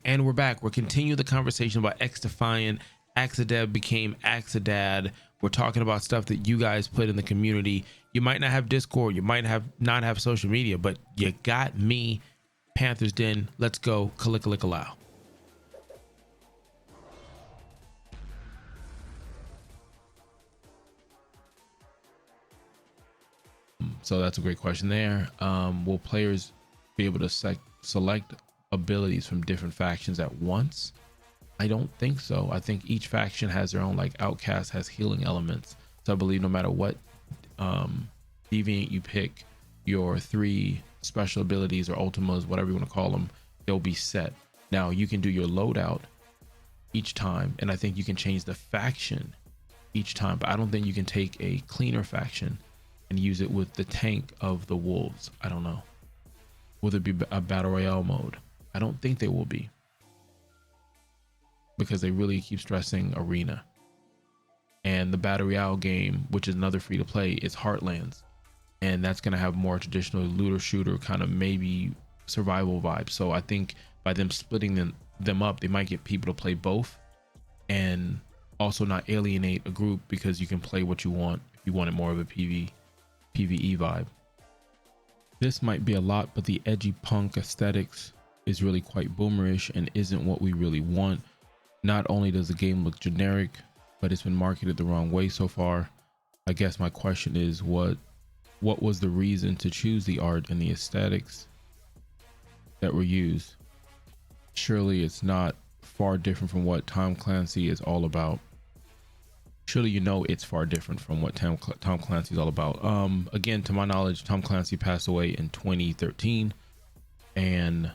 And we're back. We're continuing the conversation about XDefiant. Axadev became Axadad. We're talking about stuff that you guys put in the community. You might not have Discord, you might not have social media, but you got me. Panthers Den, let's go. Kalikalikalow. So that's a great question there. Will players be able to select abilities from different factions at once? I don't think so. I think each faction has their own, like Outcast has healing elements. So I believe no matter what deviant you pick, your 3 special abilities or ultimas, whatever you want to call them, they'll be set. Now you can do your loadout each time, and I think you can change the faction each time, but I don't think you can take a cleaner faction and use it with the tank of the wolves. I don't know. Will it be a battle royale mode? I don't think they will be, because they really keep stressing arena. And the battle royale game, which is another free to play, is Heartlands, and that's going to have more traditional looter shooter kind of maybe survival vibes. So I think by them splitting them up, they might get people to play both and also not alienate a group, because you can play what you want if you wanted more of a PvE vibe. This might be a lot, but the edgy punk aesthetics is really quite boomerish and isn't what we really want. Not only does the game look generic, but it's been marketed the wrong way so far. I guess my question is, what was the reason to choose the art and the aesthetics that were used? Surely it's not far different from what Tom Clancy is all about. Surely you know it's far different from what Tom Clancy is all about. Again, to my knowledge, Tom Clancy passed away in 2013, and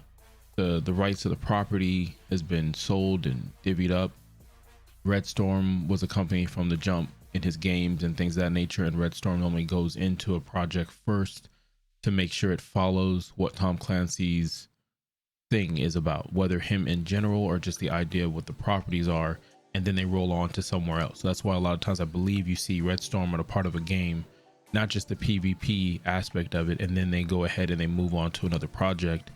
the rights to the property has been sold and divvied up. Red Storm was a company from the jump in his games and things of that nature, and Red Storm normally goes into a project first to make sure it follows what Tom Clancy's thing is about, whether him in general or just the idea of what the properties are, and then they roll on to somewhere else. So that's why a lot of times I believe you see Red Storm on a part of a game, not just the PvP aspect of it, and then they go ahead and they move on to another project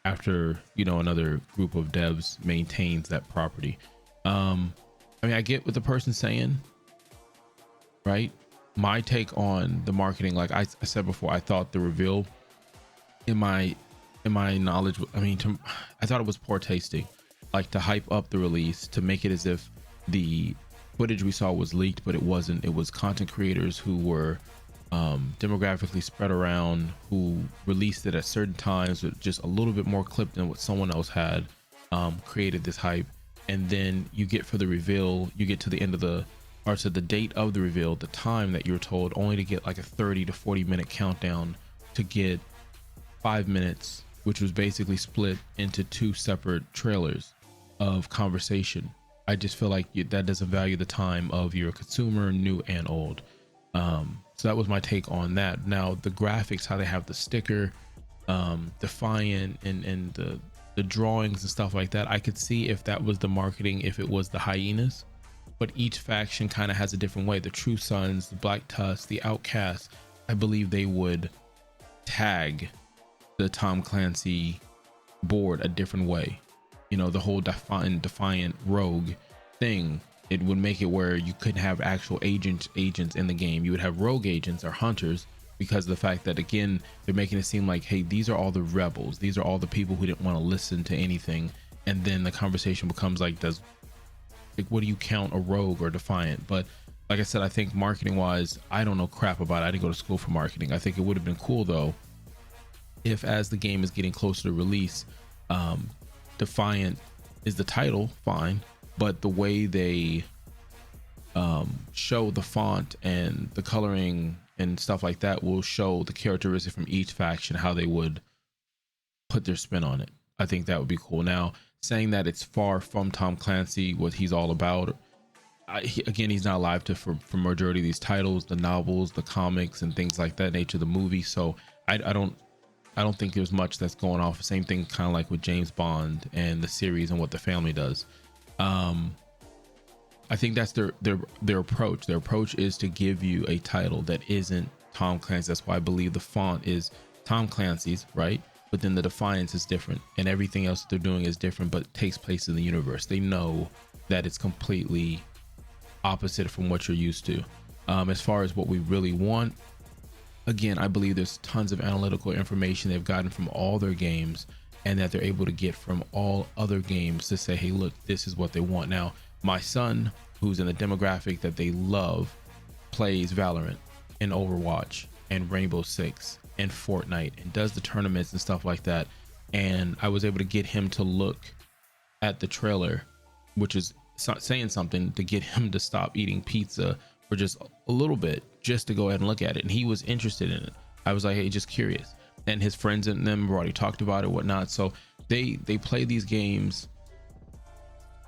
after, you know, another group of devs maintains that property. I mean, I get what the person's saying, right? My take on the marketing, like I said before, I thought the reveal, in my knowledge, I thought it was poor tasting, like to hype up the release, to make it as if the footage we saw was leaked, but it wasn't. It was content creators who were demographically spread around, who released it at certain times with just a little bit more clip than what someone else had, created this hype. And then you get for the reveal, you get to the end of the date of the reveal, the time that you're told, only to get like a 30 to 40 minute countdown to get 5 minutes, which was basically split into 2 separate trailers of conversation. I just feel like that doesn't value the time of your consumer, new and old. So that was my take on that. Now the graphics, how they have the sticker, Defiant, and the drawings and stuff like that, I could see if that was the marketing, if it was the hyenas, but each faction kind of has a different way. The True Sons, the Black Tusk, the Outcasts, I believe they would tag the Tom Clancy board a different way. You know, the whole Defiant rogue thing, it would make it where you couldn't have actual agents in the game. You would have rogue agents or hunters, because of the fact that, again, they're making it seem like, hey, these are all the rebels, these are all the people who didn't want to listen to anything. And then the conversation becomes like, what do you count a rogue or Defiant? But like I said, I think marketing wise, I don't know crap about it. I didn't go to school for marketing. I think it would have been cool though if, as the game is getting closer to release, Defiant is the title, fine, but the way they show the font and the coloring and stuff like that will show the characteristics from each faction, how they would put their spin on it. I think that would be cool. Now, saying that it's far from Tom Clancy, what he's all about, again, he's not alive for majority of these titles, the novels, the comics, and things like that nature, the movie. So I don't think there's much that's going off. Same thing kind of like with James Bond and the series and what the family does. I think that's their approach. Their approach is to give you a title that isn't Tom Clancy. That's why I believe the font is Tom Clancy's, right? but then the Defiance is different, and everything else that they're doing is different, but takes place in the universe. They know that it's completely opposite from what you're used to. As far as what we really want, again, I believe there's tons of analytical information they've gotten from all their games, and that they're able to get from all other games to say, hey, look, this is what they want. Now, my son, who's in the demographic that they love, plays Valorant and Overwatch and Rainbow Six and Fortnite and does the tournaments and stuff like that. And I was able to get him to look at the trailer, which is saying something, to get him to stop eating pizza for just a little bit, just to go ahead and look at it. And he was interested in it. I was like, hey, just curious. And his friends and them have already talked about it, whatnot. So they play these games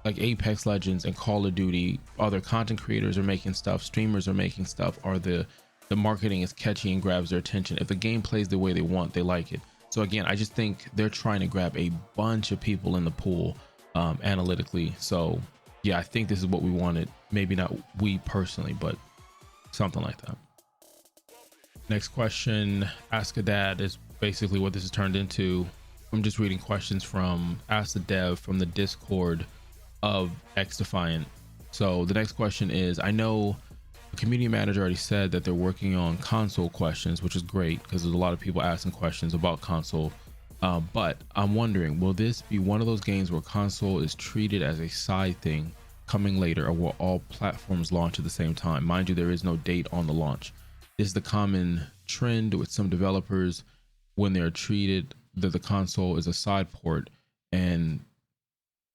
like Apex Legends and Call of Duty. Other content creators are making stuff, streamers are making stuff, or the marketing is catchy and grabs their attention. If the game plays the way they want, they like it. So again, I just think they're trying to grab a bunch of people in the pool analytically. So yeah, I think this is what we wanted. Maybe not we personally, but something like that. Next question, Ask a Dad, is basically what this has turned into. I'm just reading questions from Ask the Dev from the Discord of XDefiant. So the next question is, I know the community manager already said that they're working on console questions, which is great because there's a lot of people asking questions about console. But I'm wondering, will this be one of those games where console is treated as a side thing coming later, or will all platforms launch at the same time? Mind you, there is no date on the launch. This is the common trend with some developers when they're treated that the console is a side port and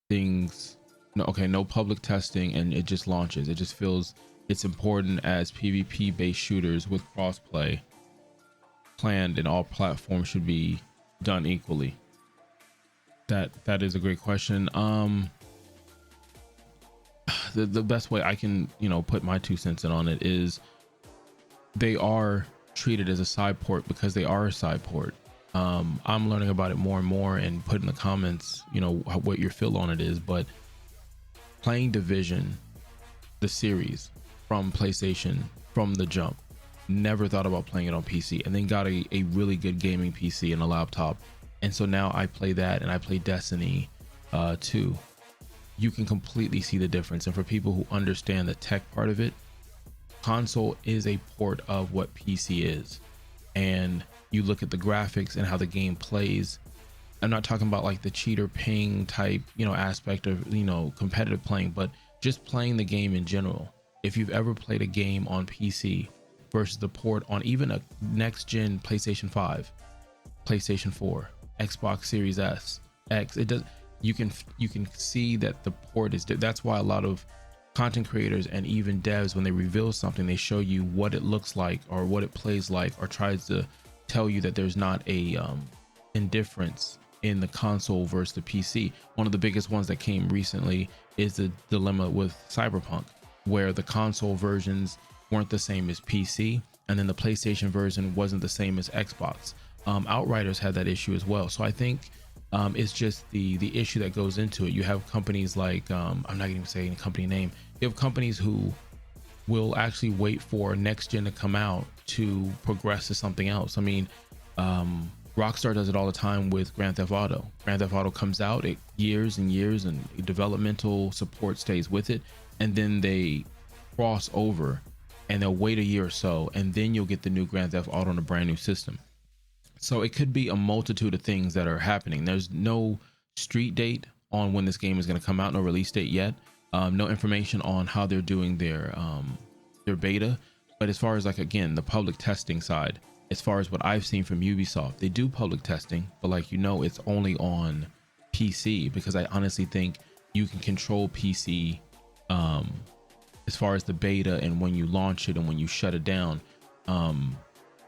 things, no public testing, and it just launches. It just feels it's important as PvP based shooters with crossplay planned, and all platforms should be done equally. That is a great question. The best way I can put my 2 cents in on it is they are treated as a side port because they are a side port. I'm learning about it more and more, and put in the comments what your feel on it is. But playing Division, the series, from PlayStation from the jump, never thought about playing it on PC, and then got a really good gaming PC and a laptop, and so now I play that, and I play Destiny 2. You can completely see the difference. And for people who understand the tech part of it, console is a port of what PC is. And you look at the graphics and how the game plays. I'm not talking about like the cheater ping type aspect of competitive playing, but just playing the game in general. If you've ever played a game on PC versus the port on even a next gen PlayStation 5, PlayStation 4, Xbox Series S, X, it does. You can see that the port is. That's why a lot of content creators and even devs, when they reveal something, they show you what it looks like or what it plays like, or tries to tell you that there's not a indifference in the console versus the PC. One of the biggest ones that came recently is the dilemma with Cyberpunk, where the console versions weren't the same as PC, and then the PlayStation version wasn't the same as Xbox. Outriders had that issue as well. So I think it's just the issue that goes into it. You have companies like I'm not even saying a company name. You have companies who will actually wait for next gen to come out to progress to something else. I mean, Rockstar does it all the time with Grand Theft Auto. Grand Theft Auto comes out, it years and years, and developmental support stays with it, and then they cross over and they'll wait a year or so, and then you'll get the new Grand Theft Auto on a brand new system. So it could be a multitude of things that are happening. There's no street date on when this game is going to come out, no release date yet. No information on how they're doing their beta. But as far as again, the public testing side, as far as what I've seen from Ubisoft, they do public testing, but it's only on PC, because I honestly think you can control PC as far as the beta and when you launch it and when you shut it down.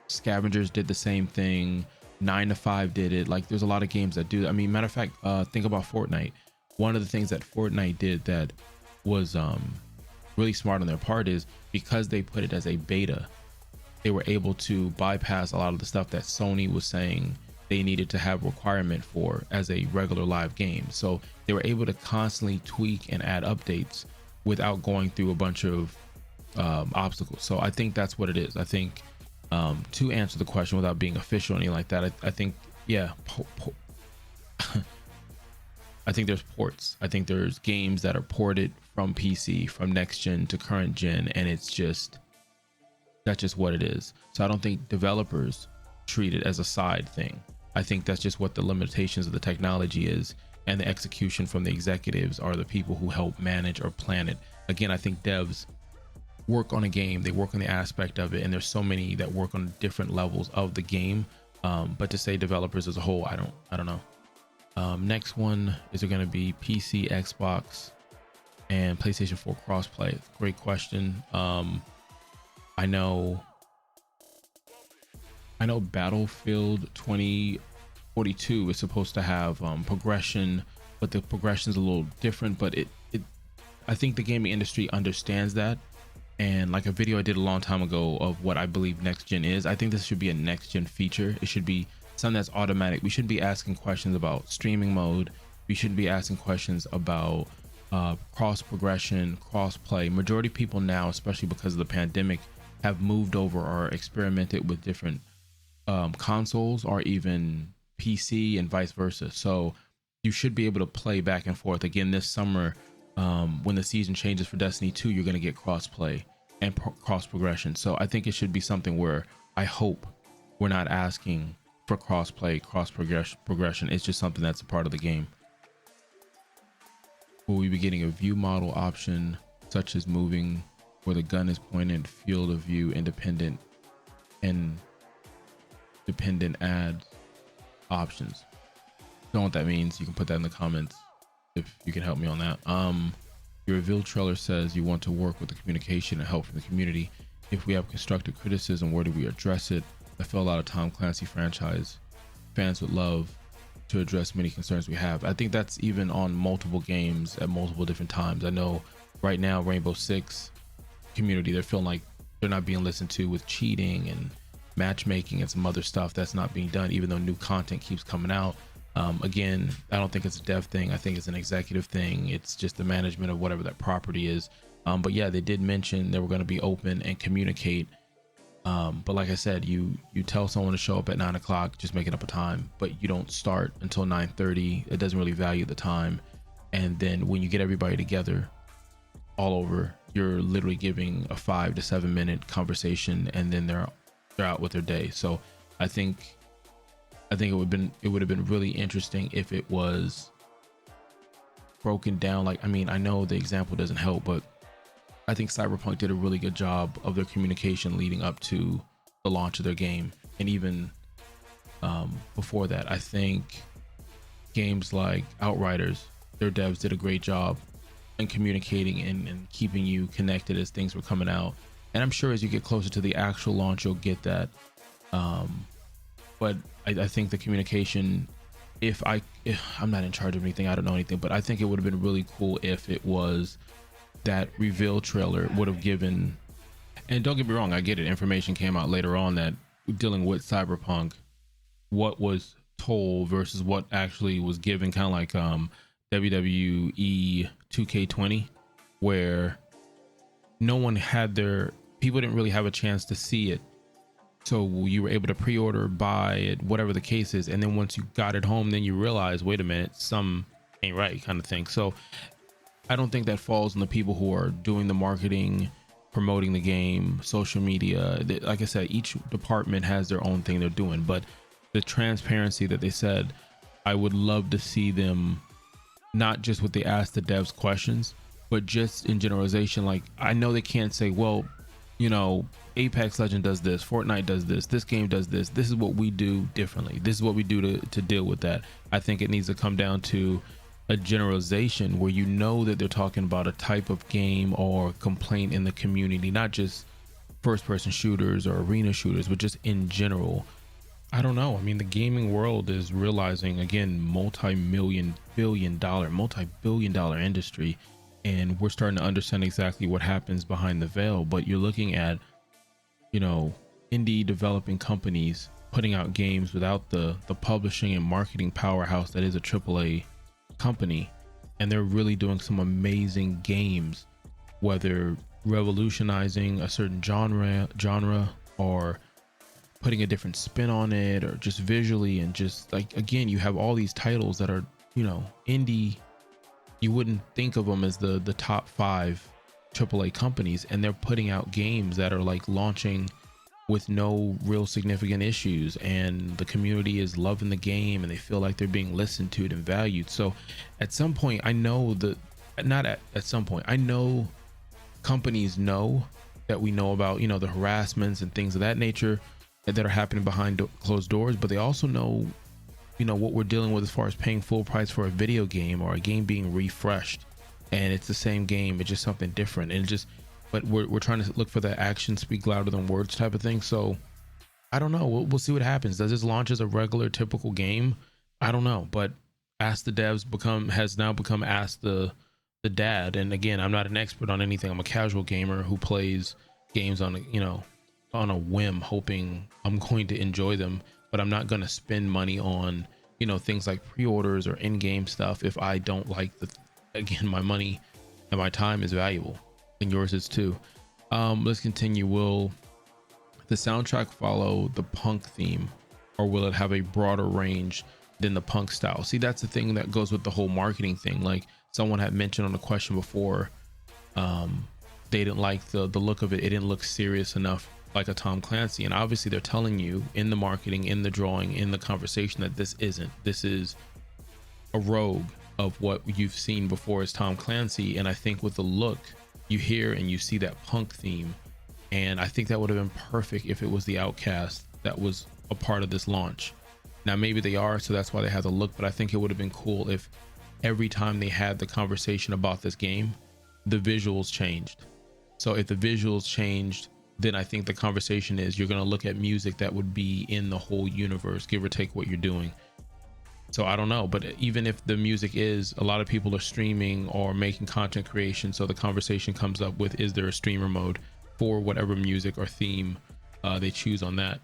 Scavengers did the same thing. 9 to 5 did it. There's a lot of games that do. I mean, matter of fact, think about Fortnite. One of the things that Fortnite did that was really smart on their part is, because they put it as a beta, they were able to bypass a lot of the stuff that Sony was saying they needed to have requirement for as a regular live game. So they were able to constantly tweak and add updates without going through a bunch of obstacles. So I think that's what it is. I think to answer the question without being official or anything like that, I think Yeah, I think there's ports. I think there's games that are ported from PC from next gen to current gen, and that's just what it is. So I don't think developers treat it as a side thing. I think that's just what the limitations of the technology is, and the execution from the executives are the people who help manage or plan it. Again, I think devs work on a game, they work on the aspect of it, and there's so many that work on different levels of the game. But to say developers as a whole, I don't know. Next one, is there going to be PC, Xbox, and PlayStation 4 crossplay? Great question. I know Battlefield 2042 is supposed to have progression, but the progression is a little different. But I think the gaming industry understands that. And like a video I did a long time ago of what I believe next gen is, I think this should be a next gen feature. It should be something that's automatic. We shouldn't be asking questions about streaming mode. We shouldn't be asking questions about cross progression, cross play. Majority of people now, especially because of the pandemic, have moved over or experimented with different consoles or even PC and vice versa. So you should be able to play back and forth. Again, this summer, when the season changes for Destiny 2, you're going to get cross play and cross progression. So I think it should be something where I hope we're not asking for cross play, cross progression. It's just something that's a part of the game. Will we be getting a view model option, such as moving where the gun is pointed, field of view, independent, and dependent ad options? Don't know what that means. You can put that in the comments if you can help me on that. Your reveal trailer says you want to work with the communication and help from the community. If we have constructive criticism, where do we address it? I feel a lot of Tom Clancy franchise fans would love to address many concerns we have. I think that's even on multiple games at multiple different times. I know right now Rainbow Six community, they're feeling like they're not being listened to with cheating and matchmaking and some other stuff that's not being done, even though new content keeps coming out. Again, I don't think it's a dev thing. I think it's an executive thing. It's just the management of whatever that property is. But yeah, they did mention they were going to be open and communicate. But like I said, you tell someone to show up at 9 o'clock, just making up a time, but you don't start until 9:30. It doesn't really value the time. And then when you get everybody together all over, you're literally giving a 5 to 7 minute conversation, and then they're out with their day. So I think it would have been really interesting if it was broken down. Like, I mean, I know the example doesn't help, but I think Cyberpunk did a really good job of their communication leading up to the launch of their game. And even before that, I think games like Outriders, their devs did a great job in communicating and keeping you connected as things were coming out. And I'm sure as you get closer to the actual launch, you'll get that. But I think the communication, if I'm not in charge of anything, I don't know anything, but I think it would have been really cool if it was that reveal trailer would have given, and don't get me wrong, I get it, information came out later on that dealing with Cyberpunk, what was told versus what actually was given, kind of like WWE 2K20, where no one had people didn't really have a chance to see it. So you were able to pre-order, buy it, whatever the case is. And then once you got it home, then you realize, wait a minute, some ain't right, kind of thing. So I don't think that falls on the people who are doing the marketing, promoting the game, social media. Like I said, each department has their own thing they're doing, but the transparency that they said, I would love to see them, not just what they ask the devs questions, but just in generalization. Like, I know they can't say, well, you know, Apex Legend does this, Fortnite does this game does this is what we do differently, this is what we do to deal with that. I think it needs to come down to a generalization where you know that they're talking about a type of game or complaint in the community, not just first person shooters or arena shooters, but just in general. I don't know. I mean, the gaming world is realizing, again, multi-billion dollar industry, and we're starting to understand exactly what happens behind the veil. But you're looking at, you know, indie developing companies putting out games without the publishing and marketing powerhouse that is a AAA company, and they're really doing some amazing games, whether revolutionizing a certain genre or putting a different spin on it, or just visually, and just like, again, you have all these titles that are, you know, indie. You wouldn't think of them as the top 5 AAA companies, and they're putting out games that are like launching with no real significant issues, and the community is loving the game and they feel like they're being listened to and valued. So at some point, I know that, not at some point, I know companies know that we know about, you know, the harassments and things of that nature that are happening behind closed doors, but they also know, you know, what we're dealing with as far as paying full price for a video game or a game being refreshed, and it's the same game, it's just something different. And just, but we're trying to look for that action speak louder than words type of thing. So I don't know, we'll see what happens. Does this launch as a regular typical game? I don't know, but Ask the Devs has now become Ask the Dad. And again, I'm not an expert on anything. I'm a casual gamer who plays games on a, you know, on a whim, hoping I'm going to enjoy them, but I'm not going to spend money on, you know, things like pre-orders or in-game stuff if I don't like again, my money and my time is valuable, and yours is too. Let's continue. Will the soundtrack follow the punk theme, or will it have a broader range than the punk style? See, that's the thing that goes with the whole marketing thing. Like someone had mentioned on the question before, they didn't like the look of it. It didn't look serious enough like a Tom Clancy. And obviously they're telling you in the marketing, in the drawing, in the conversation, that this is a rogue of what you've seen before as Tom Clancy. And I think with the look, you hear and you see that punk theme, and I think that would have been perfect if it was the Outcast that was a part of this launch. Now maybe they are, so that's why they have the look, but I think it would have been cool if every time they had the conversation about this game, the visuals changed. So if the visuals changed, then I think the conversation is you're going to look at music that would be in the whole universe, give or take what you're doing. So I don't know, but even if the music is, a lot of people are streaming or making content creation, so the conversation comes up with, is there a streamer mode for whatever music or theme they choose on that?